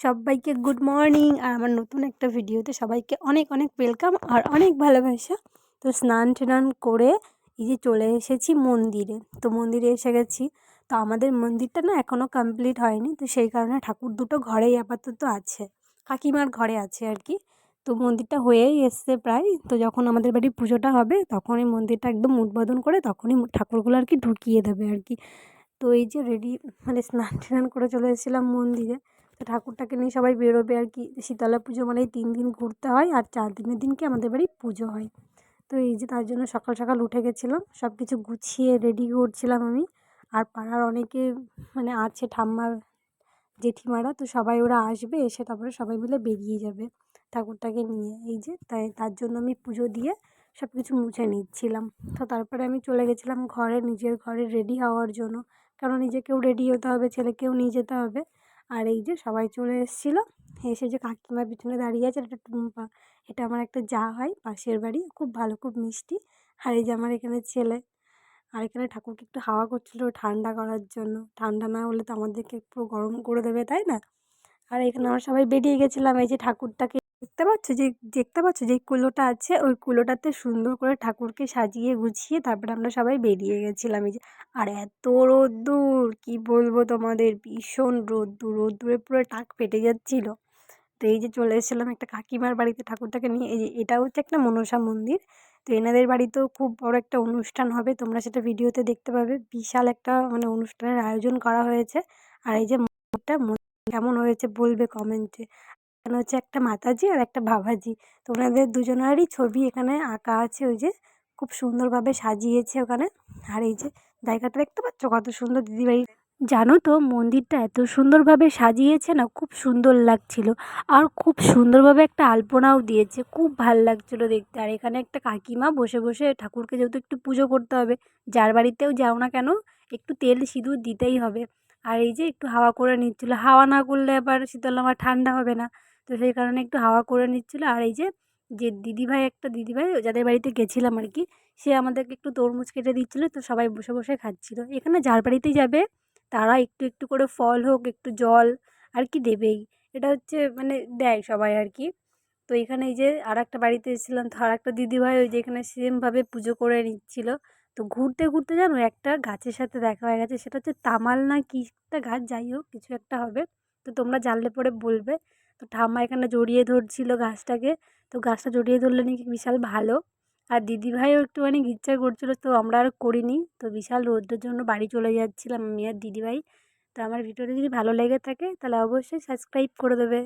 সবাইকে good morning. আর আমার নতুন একটা ভিডিওতে সবাইকে অনেক অনেক ওয়েলকাম আর অনেক ভালোবাসা। তো স্নান টান করে এই যে চলে এসেছি মন্দিরে। তো মন্দিরে এসে গেছি। তো আমাদের মন্দিরটা না এখনও কমপ্লিট হয়নি, তো সেই কারণে ঠাকুর দুটো ঘরেই আপাতত আছে, কাকিমার ঘরে আছে আর কি। তো মন্দিরটা হয়েই এসছে প্রায়। তো যখন আমাদের বাড়ি পুজোটা হবে তখনই মন্দিরটা একদম উদ্বোধন করে তখনই ঠাকুরগুলো আর কি ঢুকিয়ে দেবে আর কি। তো এই যে রেডি মানে স্নান টান করে চলে এসেছিলাম মন্দিরে। তো ঠাকুরটাকে নিয়ে সবাই বেরোবে আর কি। শীতলা পুজো মানেই 3 দিন ঘুরতে হয়, আর 4 দিনের দিনকে আমাদের বাড়ি পুজো হয়। তো এই যে তার জন্য সকাল সকাল উঠে গেছিলাম, সব কিছু গুছিয়ে রেডি করছিলাম আমি। আর পাড়ার অনেকে মানে আছে, ঠাম্মার জেঠিমারা, তো সবাই ওরা আসবে, এসে তারপরে সবাই মিলে বেরিয়ে যাবে ঠাকুরটাকে নিয়ে। এই যে তার জন্য আমি পুজো দিয়ে সব কিছু মুছে নিচ্ছিলাম। তো তারপরে আমি চলে গেছিলাম ঘরে, নিজের ঘরে রেডি হওয়ার জন্য, কারণ নিজেকেও রেডি হতে হবে, ছেলেকেও নিয়ে যেতে হবে। আর এই যে সবাই চলে এসেছিলো, এসে যে কাকিমার পিছনে দাঁড়িয়ে আছে একটা টুম্পা, এটা আমার একটা যা হয় পাশের বাড়ি, খুব ভালো, খুব মিষ্টি। আর এই যে আমার এখানে ছেলে। আর এখানে ঠাকুরকে একটু হাওয়া করছিল ঠান্ডা করার জন্য, ঠান্ডা না হলে তো আমাদেরকে পুরো গরম করে দেবে, তাই না? আর এখানে আমরা সবাই বেরিয়ে গেছিলাম। এই যে ঠাকুরটাকে দেখতে পাচ্ছ যে কুলোটা আছে, ওই কুলোটাতে সুন্দর করে ঠাকুরকে সাজিয়ে গুছিয়ে তারপরে আমরা সবাই বেরিয়ে গেছিলাম। এই যে আর এত রোদ্দুর, কি বলবো তোমাদের, ভীষণ রোদ্দুর, রোদ্দুরে পুরো টাক ফেটে যাচ্ছিল। তো এই যে চলে এসেছিলাম একটা কাকিমার বাড়িতে ঠাকুরটাকে নিয়ে। এই যে এটা হচ্ছে একটা মনসা মন্দির। তো এনাদের বাড়িতেও খুব বড় একটা অনুষ্ঠান হবে, তোমরা সেটা ভিডিওতে দেখতে পাবে। বিশাল একটা মানে অনুষ্ঠানের আয়োজন করা হয়েছে। আর এই যে মন্দিরটা কেমন হয়েছে বলবে কমেন্টে। এখানে হচ্ছে একটা মাতাজি আর একটা বাবাজি, তো ওনাদের দুজনেরই ছবি এখানে আঁকা আছে। ওই যে খুব সুন্দরভাবে সাজিয়েছে ওখানে। আর এই যে জায়গাটা দেখতে পাচ্ছ কত সুন্দর দিদিবাড়ি। জানো তো, মন্দিরটা এত সুন্দরভাবে সাজিয়েছে না, খুব সুন্দর লাগছিল। আর খুব সুন্দরভাবে একটা আলপনাও দিয়েছে, খুব ভাল লাগছিলো দেখতে। আর এখানে একটা কাকিমা বসে বসে ঠাকুরকে, যেহেতু একটু পুজো করতে হবে, যার বাড়িতেও যাও না কেন একটু তেল সিঁদুর দিতেই হবে। আর এই যে একটু হাওয়া করে নিচ্ছিলো, হাওয়া না করলে আবার শীতলা মার ঠান্ডা হবে না, তো সেই কারণে একটু হাওয়া করে নিচ্ছিলো। আর এই যে একটা দিদিভাই যাদের বাড়িতে গেছিলাম আর কি, সে আমাদেরকে একটু তরমুজ কেটে দিচ্ছিলো, তো সবাই বসে বসে খাচ্ছিলো। এখানে যার বাড়িতেই যাবে তারা একটু একটু করে ফল হোক, একটু জল আর কি দেবেই। এটা হচ্ছে মানে দেয় সবাই আর কি। তো এখানে এই যে আরেকটা বাড়িতে এসেছিলাম, তো আরেকটা দিদিভাই ওই যে এখানে সেমভাবে পুজো করে নিচ্ছিল। তো ঘুরতে ঘুরতে জানো একটা গাছের সাথে দেখা হয়ে গেছে, সেটা হচ্ছে তামাল না কি একটা গাছ, যাই হোক কিছু একটা হবে। তো তোমরা জানলে পরে বলবে। তো ঠাম্মা এখানে জড়িয়ে ধরছিল গাছটাকে। তো গাছটা জড়িয়ে ধরলে নাকি বিশাল ভালো। আর দিদিভাইও একটুখানি ইচ্ছা করছিল, তো আমরা আর করিনি। তো বিশাল রোদের জন্য বাড়ি চলে যাচ্ছিলাম আমি আর দিদিভাই। তো আমার ভিডিওটা যদি ভালো লেগে থাকে তাহলে অবশ্যই সাবস্ক্রাইব করে দেবে।